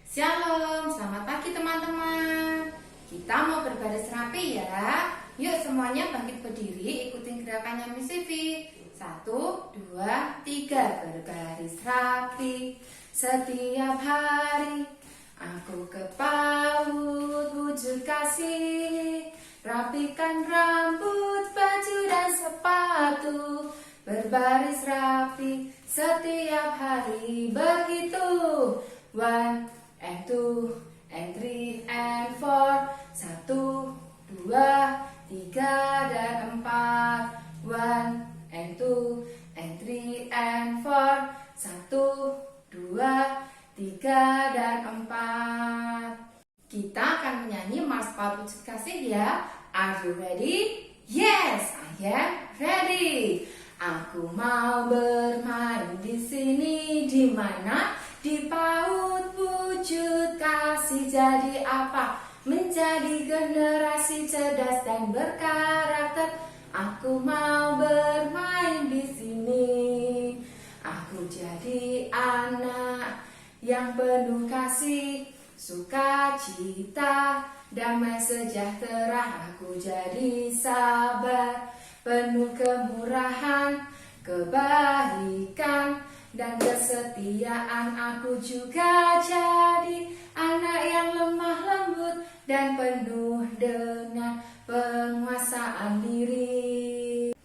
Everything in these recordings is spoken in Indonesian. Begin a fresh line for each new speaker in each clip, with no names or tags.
Shalom, selamat pagi teman-teman. Kita mau berbaris rapi ya. Yuk semuanya bangkit berdiri, ikutin gerakannya Miss Vivi. 1, 2, 3, berbaris rapi. Setiap hari aku ke PAUD wujud kasih. Rapikan rambut, baju dan sepatu. Berbaris rapi setiap hari begitu. 1 and 2 and 3 and 4. 1, 2, 3 dan 4. 1 and 2 and 3 and 4. 1, 2, 3 dan 4. Kita akan menyanyi Mars PAUD Wujud Kasih ya. Are you ready? Yes, I am ready. Aku mau bermain di sini, di mana? Di PAUD Wujud Kasih. Jadi apa? Menjadi generasi cerdas dan berkarakter. Aku mau bermain di sini. Aku jadi anak yang penuh kasih, sukacita, damai sejahtera. Aku jadi sabar, penuh kemurahan, kebaikan dan kesetiaan. Aku juga jadi anak yang lemah lembut dan penuh dengan penguasaan diri.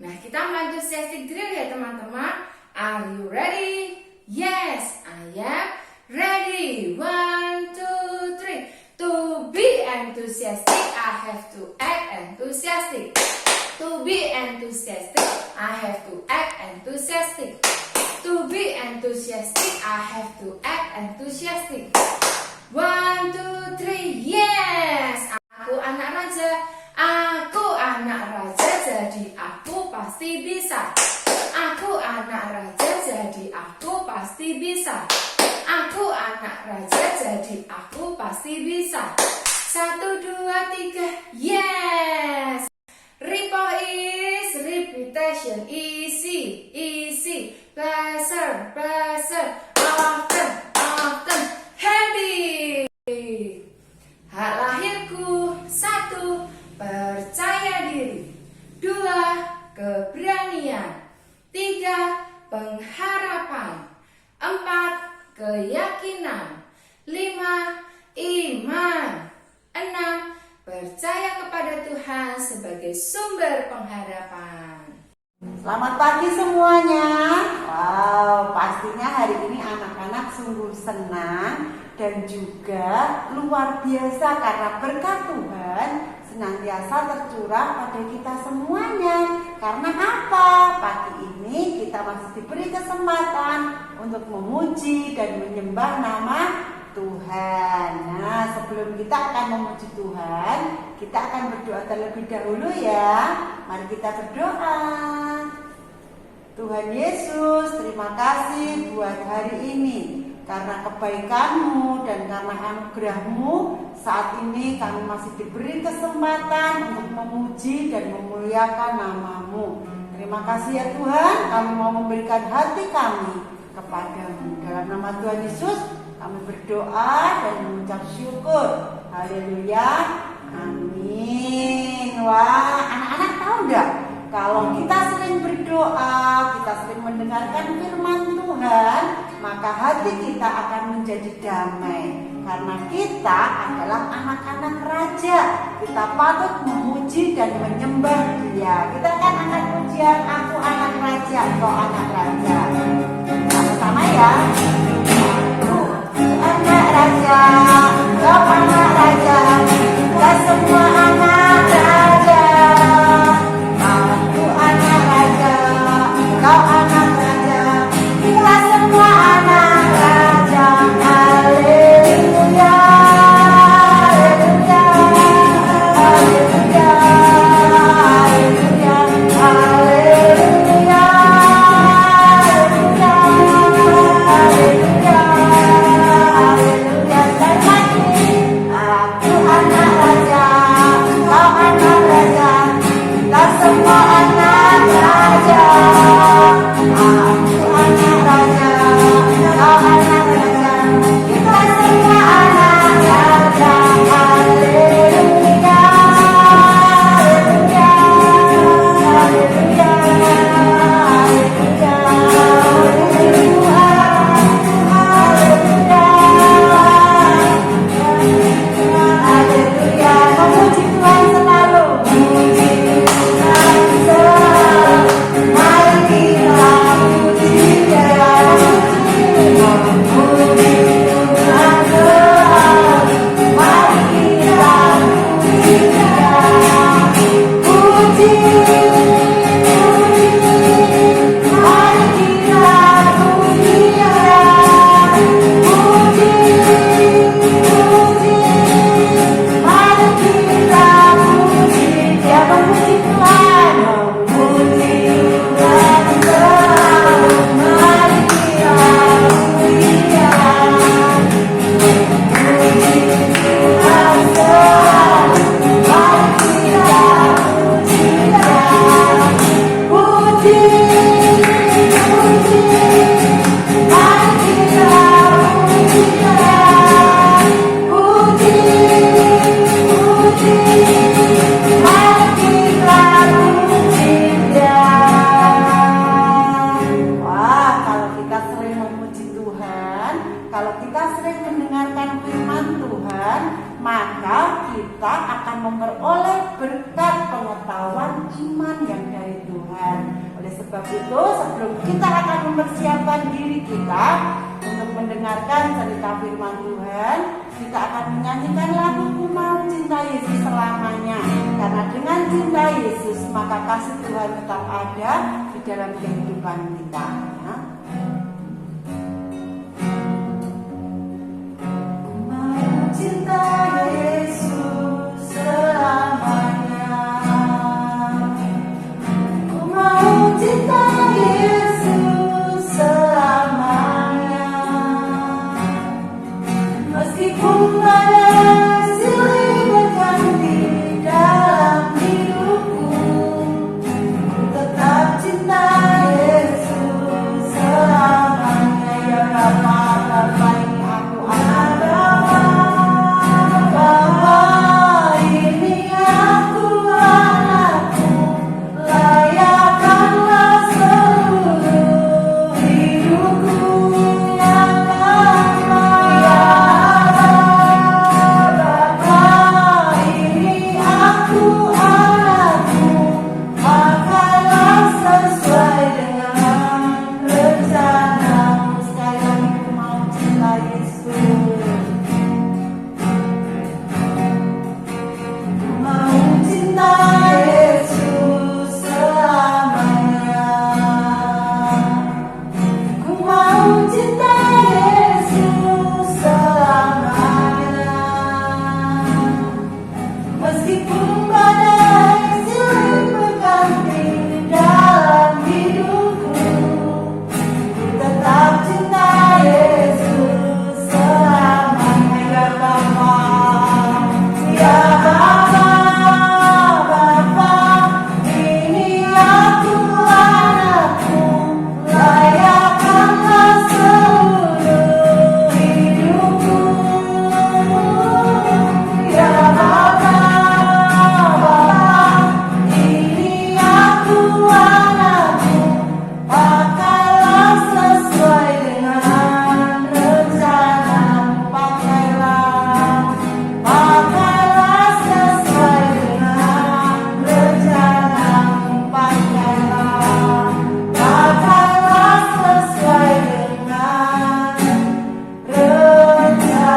Nah, kita melanjut sesi drill ya teman-teman. Are you ready? Yes, I am ready. 1, 2, 3. To be enthusiastic, I have to act enthusiastic. To be enthusiastic, I have to act enthusiastic. To be enthusiastic, I have to act enthusiastic. 1, 2, 3, yes! Aku anak raja, jadi aku pasti bisa. Aku anak raja, jadi aku pasti bisa. Aku anak raja, jadi aku pasti bisa. 1, 2, 3, yes! Repo is repetition, easy, easy. Pleasure, pleasure. Often, often. Happy. Hak lahirku. 1, percaya diri. 2, keberanian. 3, pengharapan. 4, keyakinan. 5, iman. 6, percaya kepada Tuhan sebagai sumber pengharapan.
Selamat pagi semuanya. Wow, pastinya hari ini anak-anak sungguh senang dan juga luar biasa karena berkat Tuhan senantiasa tercurah pada kita semuanya. Karena apa? Pagi ini kita masih diberi kesempatan untuk memuji dan menyembah nama Tuhan. Nah, sebelum kita akan memuji Tuhan, kita akan berdoa terlebih dahulu ya. Mari kita berdoa. Tuhan Yesus, terima kasih buat hari ini. Karena kebaikan-Mu dan karena anugerah-Mu, saat ini kami masih diberi kesempatan untuk memuji dan memuliakan nama-Mu. Terima kasih ya Tuhan, kami mau memberikan hati kami kepada-Mu. Dalam nama Tuhan Yesus, kami berdoa dan mengucap syukur. Haleluya. Amin. Wah, anak-anak tahu enggak? Kalau kita sering berdoa, kita sering mendengarkan firman Tuhan, maka hati kita akan menjadi damai. Karena kita adalah anak-anak raja. Kita patut memuji dan menyembah Dia. Kita kan anak pujian, aku anak raja, kau anak raja. Sama-sama ya. Anak raja, kau anak raja, kita semua anak raja. Aku anak raja, kau anak raja, kita semua anak raja. Haleluya, haleluya, haleluya, haleluya, haleluya, haleluya, haleluya. sering mendengarkan firman Tuhan, maka kita akan memperoleh berkat pengetahuan iman yang dari Tuhan. Oleh sebab itu, sebelum kita akan mempersiapkan diri kita untuk mendengarkan cerita firman Tuhan, kita akan menyanyikan lagu "Ku Mau Cinta Yesus Selamanya". Karena dengan cinta Yesus, maka kasih Tuhan tetap ada di dalam kehidupan kita. Ya. Ku mau cinta Yesus selamanya. Ku mau cinta Yesus selamanya. Meskipun badai silih berganti dalam hidupku, ku tetap cinta Yesus selamanya. Ya Bapa, ini aku anak Bapa, ini aku anakmu, layakkanlah seluruh hidupku yang Bapa. Bapa, ini aku anakmu, pakailah sesuai dengan rencanamu. Sekali lagi, ku mau cinta Yesus. Ku mau cinta Yesus selamanya. Ku mau cinta Yesus selamanya. Meskipun badai silih berganti dalam hidupku, ku tetap cinta Yesus selamanya. Ya Bapa, ya Bapa, Bapa, ini aku anakmu, layakkanlah seluruh hidupku. Ya Bapa, Bapa, ini aku anakmu, pakailah sesuai dengan rencanamu. Pakailah sesuai dengan rencanamu. Pakailah sesuai dengan rencanamu.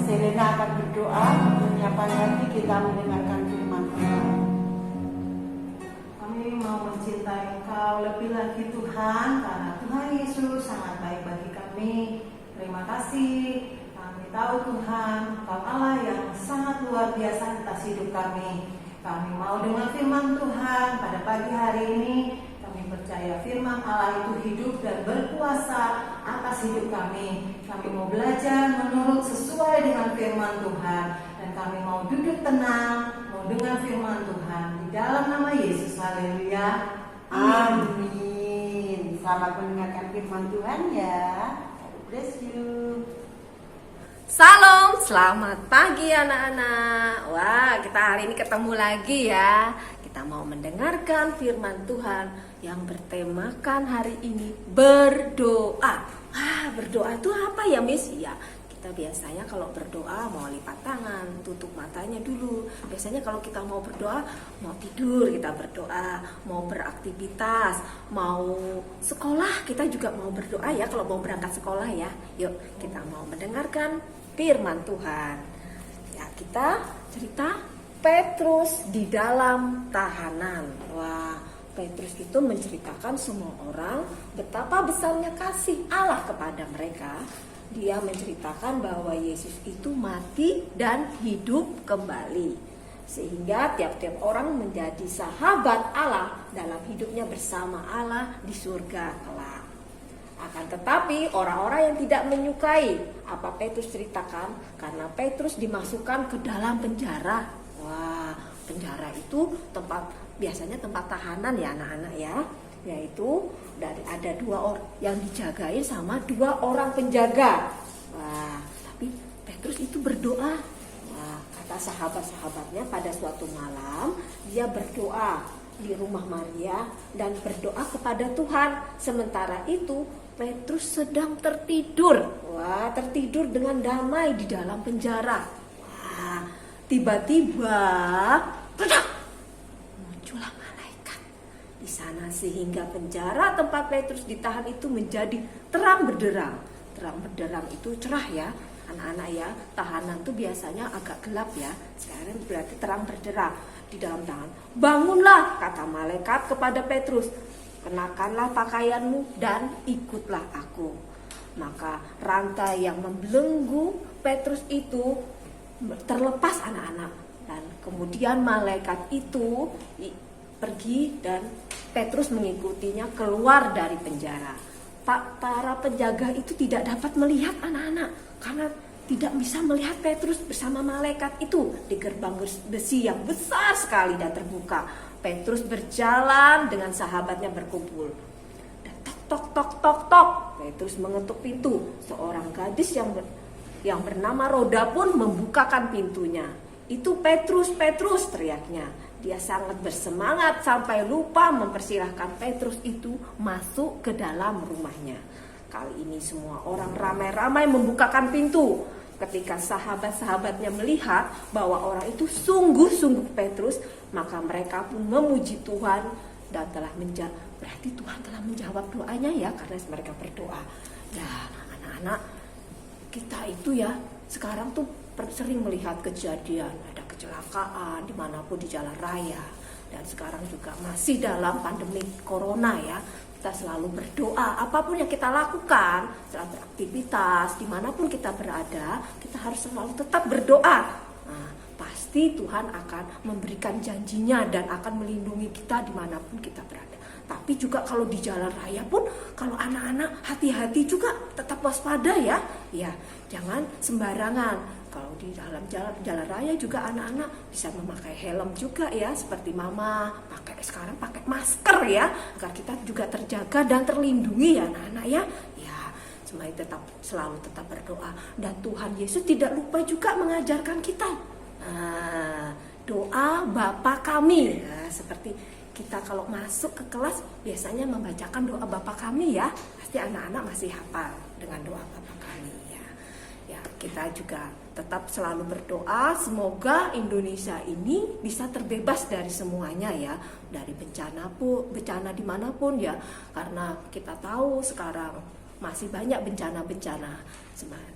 Selena akan berdoa menyiapkan hati kita mendengarkan firman Tuhan.
Kami mau mencintai Engkau lebih lagi Tuhan, karena Tuhan Yesus sangat baik bagi kami. Terima kasih. Kami tahu Tuhan, Engkau Allah yang sangat luar biasa atas hidup kami. Kami mau dengar firman Tuhan pada pagi hari ini. Kami percaya firman Allah itu hidup dan berkuasa atas hidup kami. Kami mau belajar menurut sesuai dengan firman Tuhan. Dan kami mau duduk tenang, mau dengar firman Tuhan. Di dalam nama Yesus, haleluya.
Amin. Selamat mendengarkan firman Tuhan ya. God bless you.
Salam, selamat pagi anak-anak. Wah, kita hari ini ketemu lagi ya. Kita mau mendengarkan firman Tuhan yang bertemakan hari ini berdoa. Wah, berdoa itu apa ya, Miss? Ya, kita biasanya kalau berdoa mau lipat tangan, tutup matanya dulu. Biasanya kalau kita mau berdoa, mau tidur kita berdoa, mau beraktivitas, mau sekolah kita juga mau berdoa ya, kalau mau berangkat sekolah ya. Yuk, kita mau mendengarkan firman Tuhan. Ya, kita cerita Petrus di dalam tahanan. Wah, Petrus itu menceritakan semua orang betapa besarnya kasih Allah kepada mereka. Dia menceritakan bahwa Yesus itu mati dan hidup kembali, sehingga tiap-tiap orang menjadi sahabat Allah dalam hidupnya bersama Allah di surga kelak. Akan tetapi orang-orang yang tidak menyukai apa Petrus ceritakan, karena Petrus dimasukkan ke dalam penjara. Wah, penjara itu biasanya tempat tahanan ya anak-anak ya. Yaitu ada 2 orang yang dijagain sama 2 orang penjaga. Wah, tapi Petrus itu berdoa. Wah, kata sahabat-sahabatnya pada suatu malam dia berdoa. di rumah Maria dan berdoa kepada Tuhan. Sementara itu Petrus sedang tertidur. Wah, tertidur dengan damai di dalam penjara. Wah, tiba-tiba muncullah malaikat di sana sehingga penjara tempat Petrus ditahan itu menjadi terang benderang. Terang benderang itu cerah ya. Anak-anak ya, tahanan tuh biasanya agak gelap ya. Sekarang berarti terang benderang di dalam tahanan. Bangunlah, kata malaikat kepada Petrus. Kenakanlah pakaianmu dan ikutlah aku. Maka rantai yang membelenggu Petrus itu terlepas anak-anak. Dan kemudian malaikat itu pergi dan Petrus mengikutinya keluar dari penjara. Para penjaga itu tidak dapat melihat anak-anak karena tidak bisa melihat Petrus bersama malaikat itu di gerbang besi yang besar sekali dan terbuka. Petrus berjalan dengan sahabatnya berkumpul. Dan tok. Petrus mengetuk pintu. Seorang gadis yang bernama Roda pun membukakan pintunya. Itu Petrus, teriaknya. Dia sangat bersemangat sampai lupa mempersilahkan Petrus itu masuk ke dalam rumahnya. Kali ini semua orang ramai-ramai membukakan pintu. Ketika sahabat-sahabatnya melihat bahwa orang itu sungguh-sungguh Petrus, maka mereka pun memuji Tuhan dan berarti Tuhan telah menjawab doanya ya, karena mereka berdoa. Ya, anak-anak, kita itu ya sekarang tuh sering melihat kejadian, ada kecelakaan dimanapun di jalan raya. Dan sekarang juga masih dalam pandemi corona ya. Kita selalu berdoa, apapun yang kita lakukan, selalu beraktivitas, dimanapun kita berada, kita harus selalu tetap berdoa. Nah, pasti Tuhan akan memberikan janjinya dan akan melindungi kita dimanapun kita berada. Tapi juga kalau di jalan raya pun, kalau anak-anak hati-hati juga, tetap waspada ya. Ya, jangan sembarangan. Kalau di dalam jalan raya juga anak-anak bisa memakai helm juga ya, seperti mama sekarang pakai masker ya, agar kita juga terjaga dan terlindungi ya anak-anak ya. Ya, semuanya selalu tetap berdoa, dan Tuhan Yesus tidak lupa juga mengajarkan kita doa Bapa kami. Nah, seperti kita kalau masuk ke kelas biasanya membacakan doa Bapa kami ya, pasti anak-anak masih hafal dengan doa Bapa kami ya. Ya, kita juga tetap selalu berdoa semoga Indonesia ini bisa terbebas dari semuanya ya, dari bencana dimanapun ya, karena kita tahu sekarang masih banyak bencana-bencana.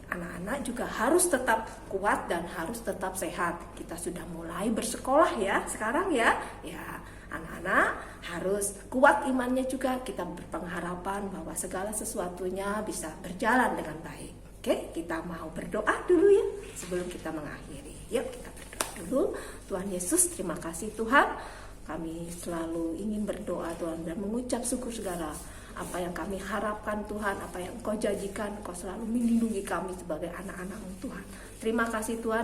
Anak-anak juga harus tetap kuat dan harus tetap sehat. Kita sudah mulai bersekolah ya sekarang ya. Ya, anak-anak harus kuat imannya juga. Kita berpengharapan bahwa segala sesuatunya bisa berjalan dengan baik. Oke, kita mau berdoa dulu ya sebelum kita mengakhiri. Yuk kita berdoa dulu. Tuhan Yesus, terima kasih Tuhan. Kami selalu ingin berdoa Tuhan dan mengucap syukur segala apa yang kami harapkan Tuhan, apa yang Engkau janjikan, Engkau selalu melindungi kami sebagai anak-anak-Mu Tuhan. Terima kasih Tuhan,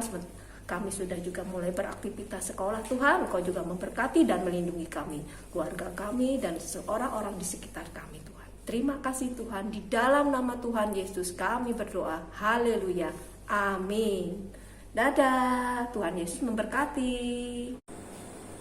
kami sudah juga mulai beraktivitas sekolah Tuhan. Engkau juga memberkati dan melindungi kami, keluarga kami dan orang-orang di sekitar kami Tuhan. Terima kasih Tuhan, di dalam nama Tuhan Yesus kami berdoa. Haleluya, amin. Dadah, Tuhan Yesus memberkati.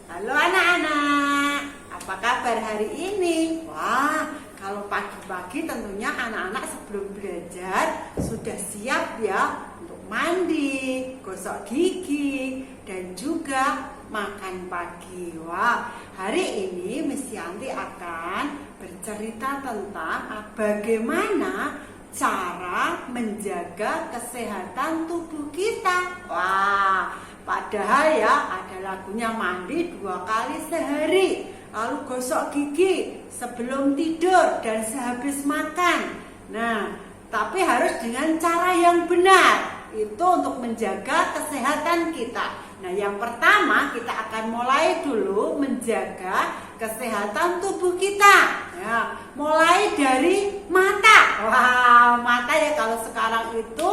Halo anak-anak, apa kabar hari ini? Wah, kalau pagi-pagi tentunya anak-anak sebelum belajar sudah siap ya untuk mandi, gosok gigi, dan juga makan pagi. Wah, hari ini Miss Yanti akan bercerita tentang bagaimana cara menjaga kesehatan tubuh kita. Wah, padahal ya ada lagunya mandi 2 kali sehari, lalu gosok gigi sebelum tidur dan sehabis makan. Nah, tapi harus dengan cara yang benar. Itu untuk menjaga kesehatan kita. Nah, yang pertama kita akan mulai dulu menjaga kesehatan tubuh kita. Ya, mulai dari mata. Wah, mata ya kalau sekarang itu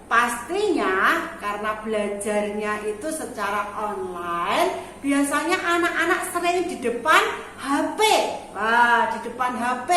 pastinya karena belajarnya itu secara online, biasanya anak-anak sering di depan HP. Wah, di depan HP.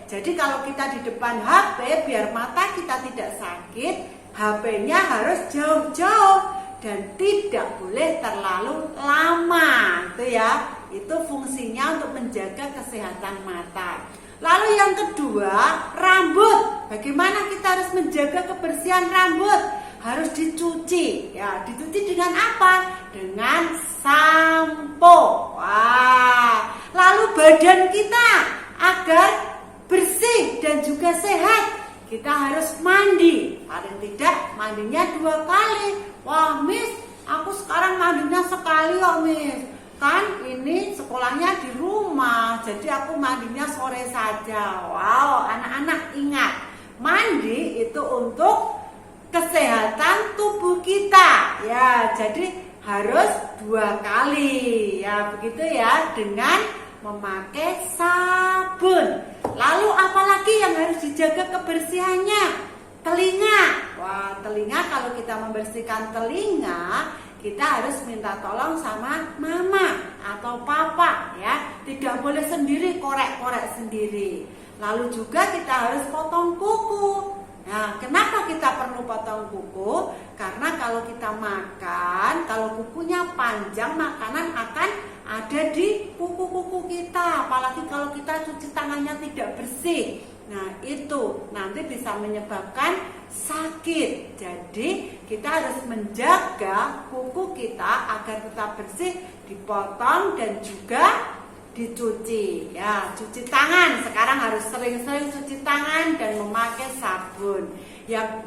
Jadi kalau kita di depan HP, biar mata kita tidak sakit, HP-nya harus jauh-jauh dan tidak boleh terlalu lama. Itu ya, itu fungsinya untuk menjaga kesehatan mata. Lalu yang kedua, rambut. Bagaimana kita harus menjaga kebersihan rambut? Harus dicuci. Ya, dicuci dengan apa? Dengan sampo. Wah. Lalu badan kita agar bersih dan juga sehat, kita harus mandi. Paling tidak mandinya 2 kali. Wah, Miss, aku sekarang mandinya sekali kok, Miss. Kan ini sekolahnya di rumah, jadi aku mandinya sore saja. Wow, anak-anak ingat, mandi itu untuk kesehatan tubuh kita. Ya, jadi harus 2 kali. Ya, begitu ya, dengan memakai sabun. Lalu apalagi yang harus dijaga kebersihannya? Telinga. Wah, telinga, kalau kita membersihkan telinga, kita harus minta tolong sama mama atau papa ya. Tidak boleh sendiri korek-korek sendiri. Lalu juga kita harus potong kuku. Nah, kenapa kita perlu potong kuku? Karena kalau kita makan, kalau kukunya panjang, makanan akan ada di kuku-kuku kita. Apalagi kalau kita cuci tangannya tidak bersih. Nah, itu nanti bisa menyebabkan sakit. Jadi kita harus menjaga kuku kita agar tetap bersih, dipotong dan juga dicuci. Ya, cuci tangan. Sekarang harus sering-sering cuci tangan dan memakai sabun. Yang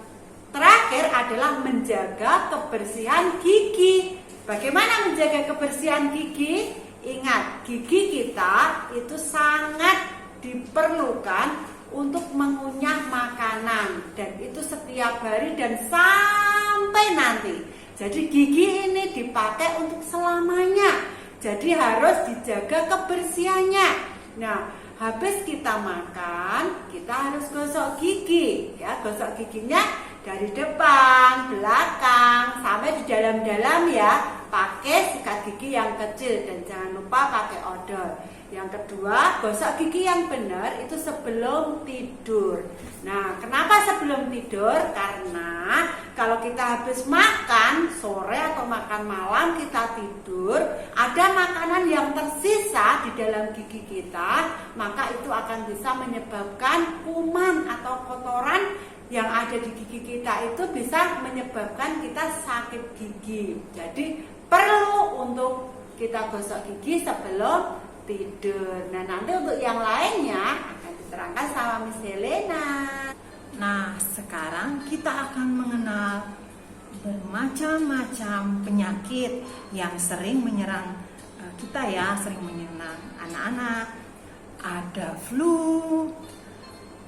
terakhir adalah menjaga kebersihan gigi. Bagaimana menjaga kebersihan gigi? Ingat, gigi kita itu sangat diperlukan untuk mengunyah makanan, dan itu setiap hari dan sampai nanti. Jadi gigi ini dipakai untuk selamanya. Jadi harus dijaga kebersihannya. Nah, habis kita makan, kita harus gosok gigi. Ya, gosok giginya dari depan, belakang, sampai di dalam-dalam ya. Pakai sikat gigi yang kecil dan jangan lupa pakai odol. Yang kedua, gosok gigi yang benar itu sebelum tidur. Nah, kenapa sebelum tidur? Karena kalau kita habis makan sore atau makan malam kita tidur, ada makanan yang tersisa di dalam gigi kita, maka itu akan bisa menyebabkan kuman atau kotoran yang ada di gigi kita, itu bisa menyebabkan kita sakit gigi. Jadi perlu untuk kita gosok gigi sebelum tidur. Nah, nanti untuk yang lainnya akan diterangkan sama Miss Helena.
Nah, sekarang kita akan mengenal bermacam-macam penyakit yang sering menyerang kita ya, sering menyerang anak-anak. Ada flu,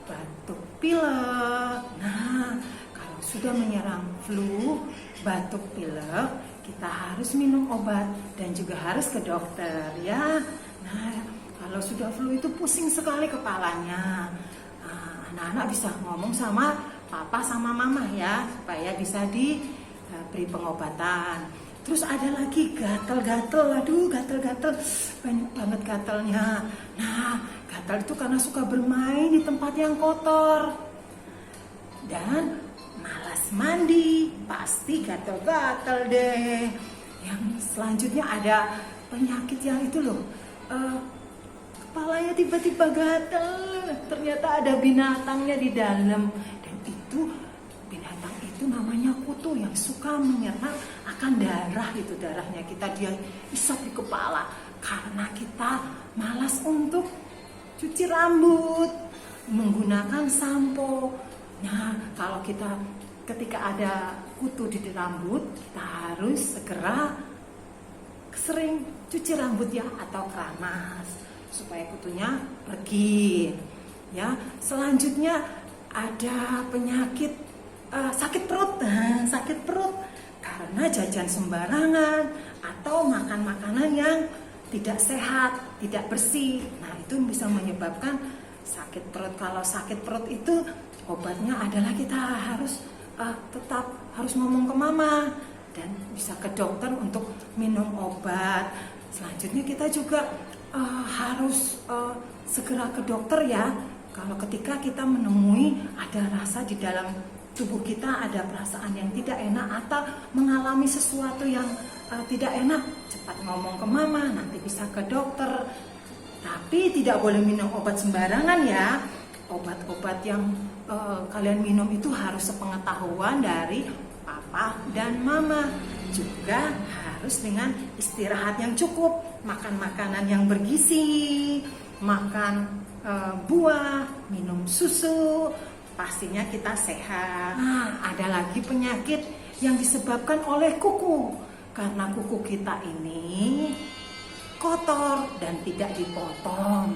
batuk pilek. Nah, kalau sudah menyerang flu, batuk pilek, kita harus minum obat dan juga harus ke dokter ya. Nah, kalau sudah flu itu pusing sekali kepalanya. Anak-anak bisa ngomong sama papa sama mama ya, supaya bisa diberi pengobatan. Terus ada lagi gatal-gatal, aduh gatal-gatal, banyak banget gatalnya. Nah, gatal itu karena suka bermain di tempat yang kotor dan malas mandi, pasti gatal-gatal deh. Yang selanjutnya ada penyakit yang itu loh, kepalanya tiba-tiba gatal, ternyata ada binatangnya di dalam, dan itu binatang itu namanya kutu yang suka menyerang akan darah, itu darahnya dia isap di kepala karena kita malas untuk cuci rambut menggunakan sampo. Nah, kalau ketika ada kutu di rambut, kita harus segera sering cuci rambut ya, atau keramas supaya kutunya pergi ya. Selanjutnya ada penyakit sakit perut. Sakit perut karena jajan sembarangan atau makan makanan yang tidak sehat, tidak bersih. Nah, itu bisa menyebabkan sakit perut. Kalau sakit perut itu obatnya adalah kita harus tetap harus ngomong ke mama dan bisa ke dokter untuk minum obat. Selanjutnya kita juga harus segera ke dokter ya, kalau ketika kita menemui ada rasa di dalam tubuh kita ada perasaan yang tidak enak atau mengalami sesuatu yang tidak enak, cepat ngomong ke mama, nanti bisa ke dokter. Tapi tidak boleh minum obat sembarangan ya. Obat-obat yang kalian minum itu harus sepengetahuan dari papa dan mama. Juga harus dengan istirahat yang cukup, makan makanan yang bergizi, makan buah, minum susu, pastinya kita sehat. Nah, ada lagi penyakit yang disebabkan oleh kuku. Karena kuku kita ini kotor dan tidak dipotong.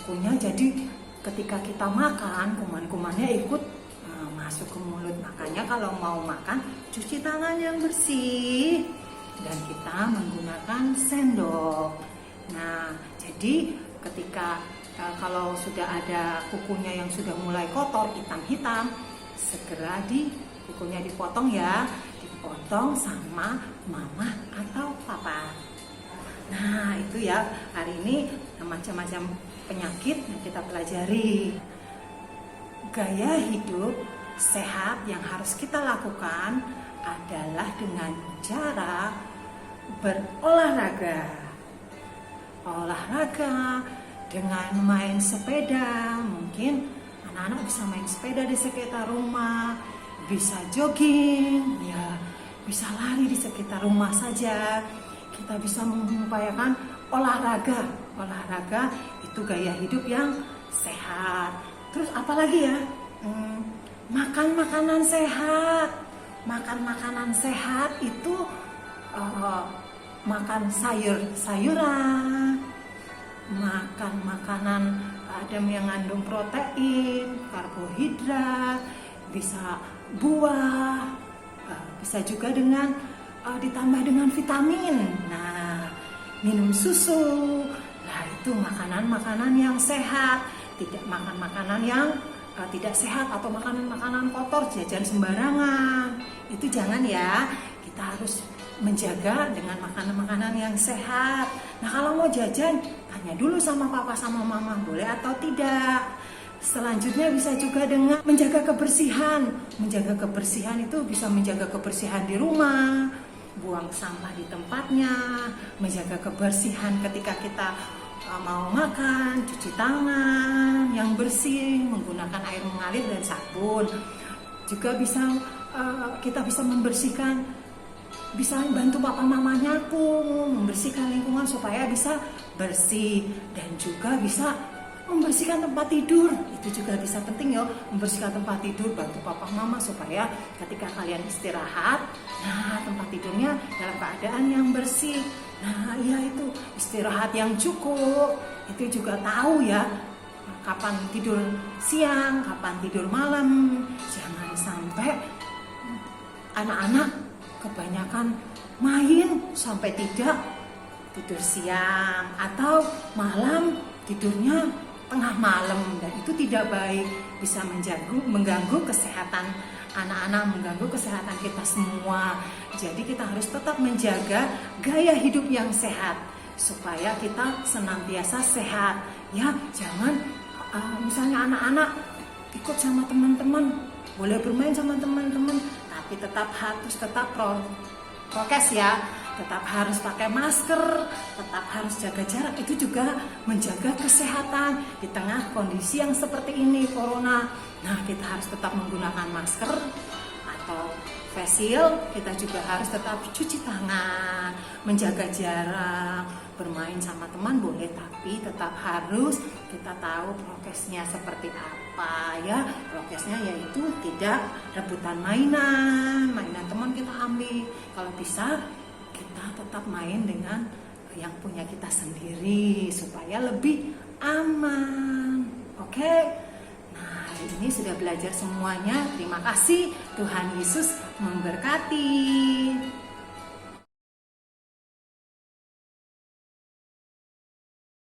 Kukunya jadi ketika kita makan, kuman-kumannya ikut masuk ke mulut. Makanya kalau mau makan, cuci tangan yang bersih. Dan kita menggunakan sendok. Nah, jadi ketika kalau sudah ada kukunya yang sudah mulai kotor, hitam-hitam, segera kukunya dipotong ya. Dipotong sama mama atau papa. Nah, itu ya, hari ini macam-macam penyakit yang kita pelajari. Gaya hidup sehat yang harus kita lakukan adalah dengan cara berolahraga. Olahraga dengan main sepeda, mungkin anak-anak bisa main sepeda di sekitar rumah, bisa jogging, ya, bisa lari di sekitar rumah saja. Kita bisa mengupayakan olahraga. Olahraga itu gaya hidup yang sehat. Terus apalagi ya? Makan makanan sehat. Makan makanan sehat itu makan sayuran, makan makanan ada yang mengandung protein, karbohidrat, bisa buah, bisa juga dengan ditambah dengan vitamin. Nah, minum susu. Nah, itu makanan-makanan yang sehat. Tidak makan makanan yang tidak sehat atau makanan-makanan kotor, jajan sembarangan. Itu jangan ya. Kita harus menjaga dengan makanan-makanan yang sehat. Nah, kalau mau jajan, tanya dulu sama papa sama mama, boleh atau tidak. Selanjutnya bisa juga dengan menjaga kebersihan. Menjaga kebersihan itu bisa menjaga kebersihan di rumah, buang sampah di tempatnya, menjaga kebersihan ketika kita mau makan, cuci tangan yang bersih, menggunakan air mengalir dan sabun. Juga kita bisa membersihkan, bisa bantu papa mama nyapu, membersihkan lingkungan supaya bisa bersih, dan juga bisa membersihkan tempat tidur. Itu juga bisa penting ya, membersihkan tempat tidur, bantu papa mama supaya ketika kalian istirahat, nah tempat tidurnya dalam keadaan yang bersih. Nah, iya, itu istirahat yang cukup. Itu juga tahu ya kapan tidur siang, kapan tidur malam. Jangan sampai anak-anak kebanyakan main sampai tidak tidur siang, atau malam tidurnya tengah malam, dan itu tidak baik, bisa mengganggu kesehatan anak-anak, mengganggu kesehatan kita semua. Jadi kita harus tetap menjaga gaya hidup yang sehat supaya kita senantiasa sehat. Ya, jangan misalnya anak-anak ikut sama teman-teman, boleh bermain sama teman-teman, tapi harus tetap prokes ya. Tetap harus pakai masker, tetap harus jaga jarak. Itu juga menjaga kesehatan di tengah kondisi yang seperti ini, corona. Nah, kita harus tetap menggunakan masker atau face shield. Kita juga harus tetap cuci tangan, menjaga jarak. Bermain sama teman boleh, tapi tetap harus kita tahu prokesnya seperti apa ya. Prokesnya yaitu tidak rebutan mainan teman kita ambil. Kalau bisa kita tetap main dengan yang punya kita sendiri supaya lebih aman. Oke? Nah, hari ini sudah belajar semuanya. Terima kasih. Tuhan Yesus memberkati.